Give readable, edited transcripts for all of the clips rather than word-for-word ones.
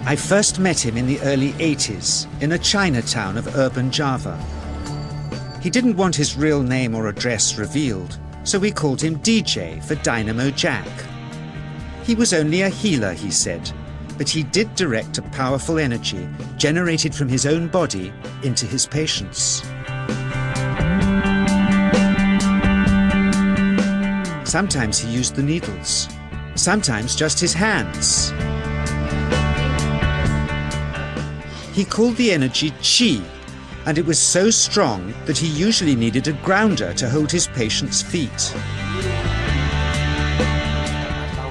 I first met him in the early 80s in a Chinatown of urban Java. He didn't want his real name or address revealed, so we called him DJ for Dynamo Jack. He was only a healer, he said, but he did direct a powerful energy generated from his own body into his patients. Sometimes he used the needles, sometimes just his hands. He called the energy Qi, and it was so strong that he usually needed a grounder to hold his patients' feet.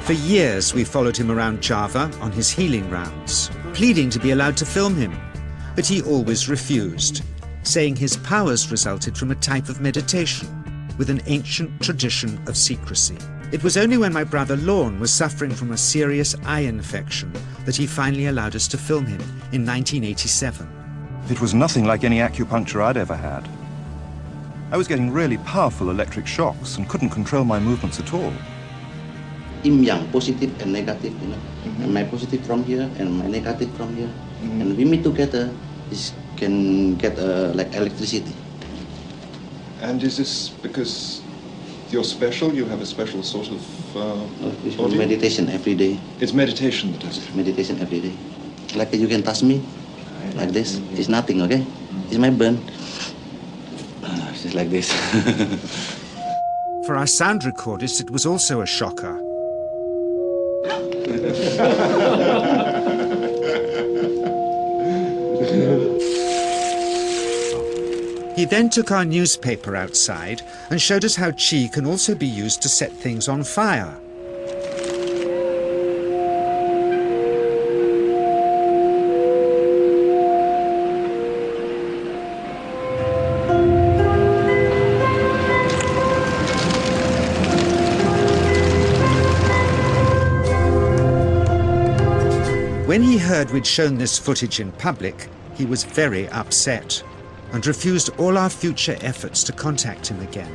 For years we followed him around Java on his healing rounds, pleading to be allowed to film him, but he always refused, saying his powers resulted from a type of meditation with an ancient tradition of secrecy. It was only when my brother Lorne was suffering from a serious eye infection that he finally allowed us to film him in 1987. It was nothing like any acupuncture I'd ever had. I was getting really powerful electric shocks and couldn't control my movements at all. Yin yang, positive and negative, you know. And my positive from here and my negative from here. And we meet together, this can get like electricity. And is this because you're special? You have a special sort of It's meditation every day. It's meditation that does it? Meditation every day. Like you can touch me, like this. It's nothing, okay? It's my burn. It's just like this. For our sound recordist, it was also a shocker. He then took our newspaper outside and showed us how Qi can also be used to set things on fire. When he heard we'd shown this footage in public, he was very upset and refused all our future efforts to contact him again.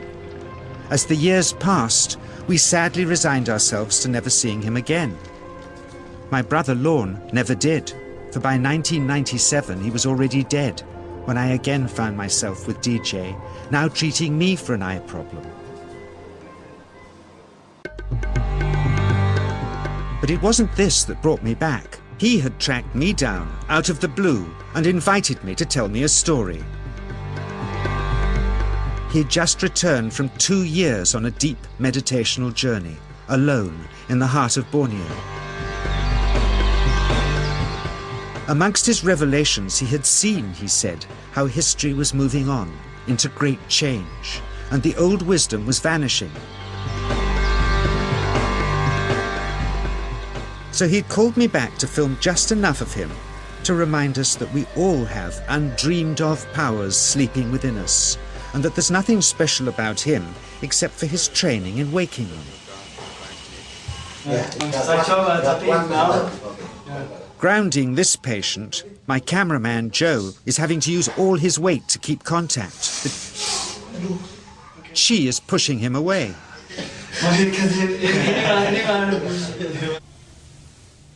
As the years passed, we sadly resigned ourselves to never seeing him again. My brother Lorne never did, for by 1997 he was already dead, when I again found myself with DJ, now treating me for an eye problem. But it wasn't this that brought me back. He had tracked me down out of the blue and invited me to tell me a story. He'd just returned from 2 years on a deep meditational journey, alone in the heart of Borneo. Amongst his revelations, he had seen, he said, how history was moving on into great change, and the old wisdom was vanishing. So he'd called me back to film just enough of him to remind us that we all have undreamed of powers sleeping within us, and that there's nothing special about him except for his training in waking them. Grounding this patient, my cameraman Joe is having to use all his weight to keep contact. The Qi is pushing him away.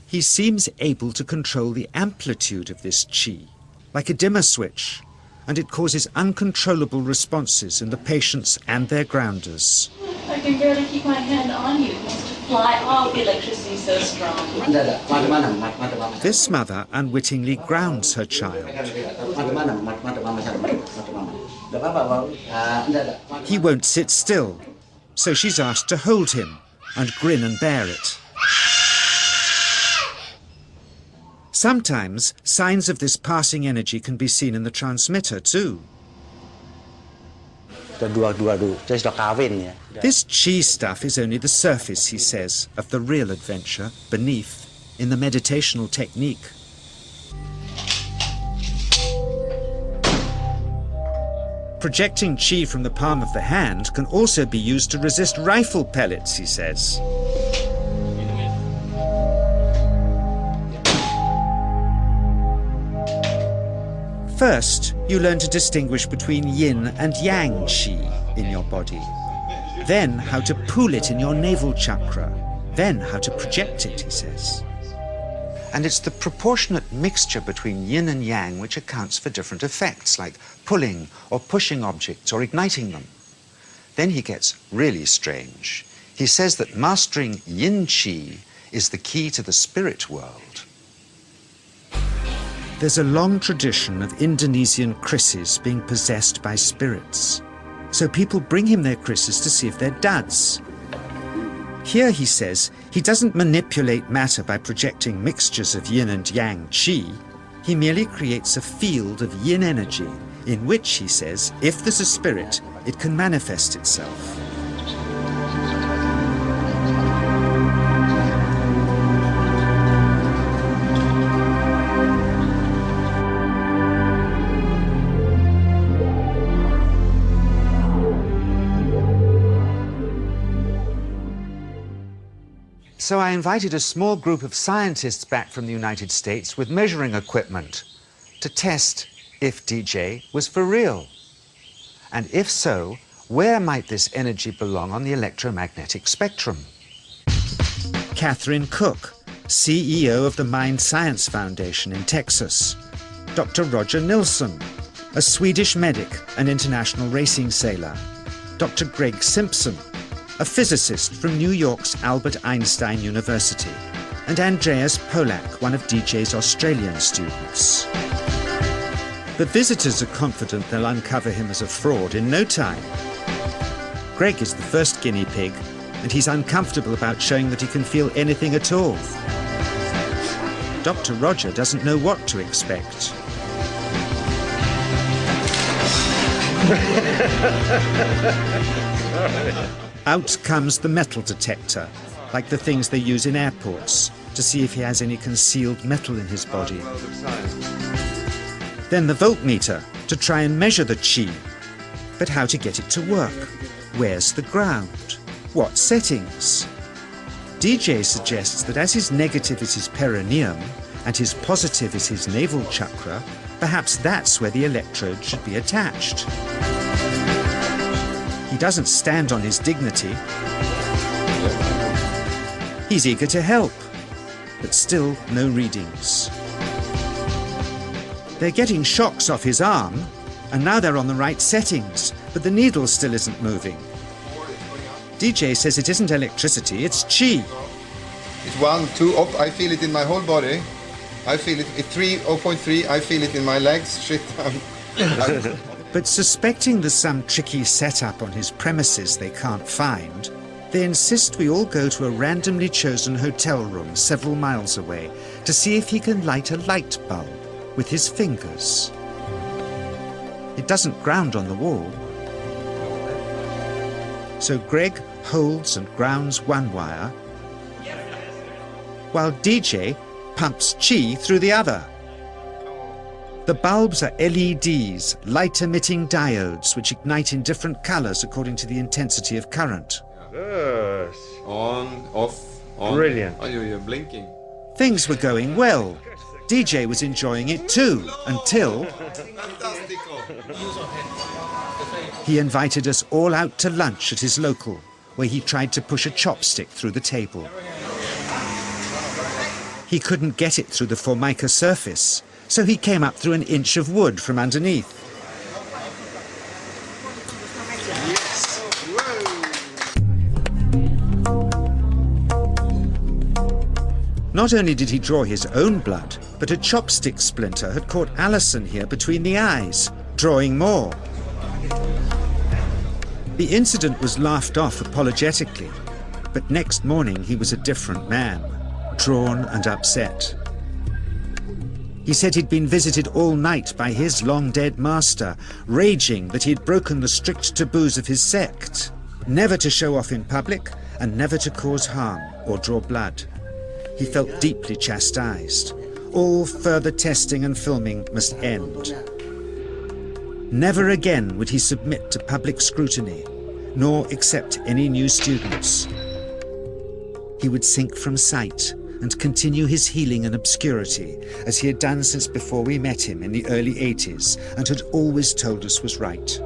He seems able to control the amplitude of this Qi, like a dimmer switch, and it causes uncontrollable responses in the patients and their grounders. I can barely keep my hand on you. It wants to fly off. The electricity is so strong. This mother unwittingly grounds her child. He won't sit still, so she's asked to hold him and grin and bear it. Sometimes signs of this passing energy can be seen in the transmitter too. This Qi stuff is only the surface, he says, of the real adventure beneath, in the meditational technique. Projecting Qi from the palm of the hand can also be used to resist rifle pellets, he says. First, you learn to distinguish between yin and yang Qi in your body. Then how to pool it in your navel chakra. Then how to project it, he says. And it's the proportionate mixture between yin and yang which accounts for different effects, like pulling or pushing objects or igniting them. Then he gets really strange. He says that mastering yin qi is the key to the spirit world. There's a long tradition of Indonesian krisis being possessed by spirits. So people bring him their krisis to see if they're duds. Here, he says, he doesn't manipulate matter by projecting mixtures of yin and yang qi. He merely creates a field of yin energy in which, he says, if there's a spirit, it can manifest itself. So I invited a small group of scientists back from the United States with measuring equipment to test if DJ was for real. And if so, where might this energy belong on the electromagnetic spectrum? Catherine Cook, CEO of the Mind Science Foundation in Texas. Dr. Roger Nilsson, a Swedish medic and international racing sailor. Dr. Greg Simpson, a physicist from New York's Albert Einstein University, and Andreas Polak, one of DJ's Australian students. The visitors are confident they'll uncover him as a fraud in no time. Greg is the first guinea pig, and he's uncomfortable about showing that he can feel anything at all. Dr. Roger doesn't know what to expect. Out comes the metal detector, like the things they use in airports, to see if he has any concealed metal in his body. Then the voltmeter, to try and measure the qi. But how to get it to work? Where's the ground? What settings? DJ suggests that as his negative is his perineum, and his positive is his navel chakra, perhaps that's where the electrode should be attached. He doesn't stand on his dignity. He's eager to help, but still no readings. They're getting shocks off his arm, and now they're on the right settings, but the needle still isn't moving. DJ says it isn't electricity, it's qi. It's 1, 2, up. I feel it in my whole body. I feel it at 3, 0.3. I feel it in my legs. Shit. But suspecting there's some tricky setup on his premises they can't find, they insist we all go to a randomly chosen hotel room several miles away to see if he can light a light bulb with his fingers. It doesn't ground on the wall. So Greg holds and grounds one wire, while DJ pumps qi through the other. The bulbs are LEDs, light-emitting diodes, which ignite in different colors according to the intensity of current. Yes. On, off, on. Brilliant. Oh, you're blinking. Things were going well. DJ was enjoying it too, until he invited us all out to lunch at his local, where he tried to push a chopstick through the table. He couldn't get it through the formica surface, so he came up through an inch of wood from underneath. Not only did he draw his own blood, but a chopstick splinter had caught Alison here between the eyes, drawing more. The incident was laughed off apologetically, but next morning he was a different man, drawn and upset. He said he'd been visited all night by his long-dead master, raging that he'd broken the strict taboos of his sect, never to show off in public and never to cause harm or draw blood. He felt deeply chastised. All further testing and filming must end. Never again would he submit to public scrutiny, nor accept any new students. He would sink from sight and continue his healing in obscurity, as he had done since before we met him in the early 80s and had always told us was right.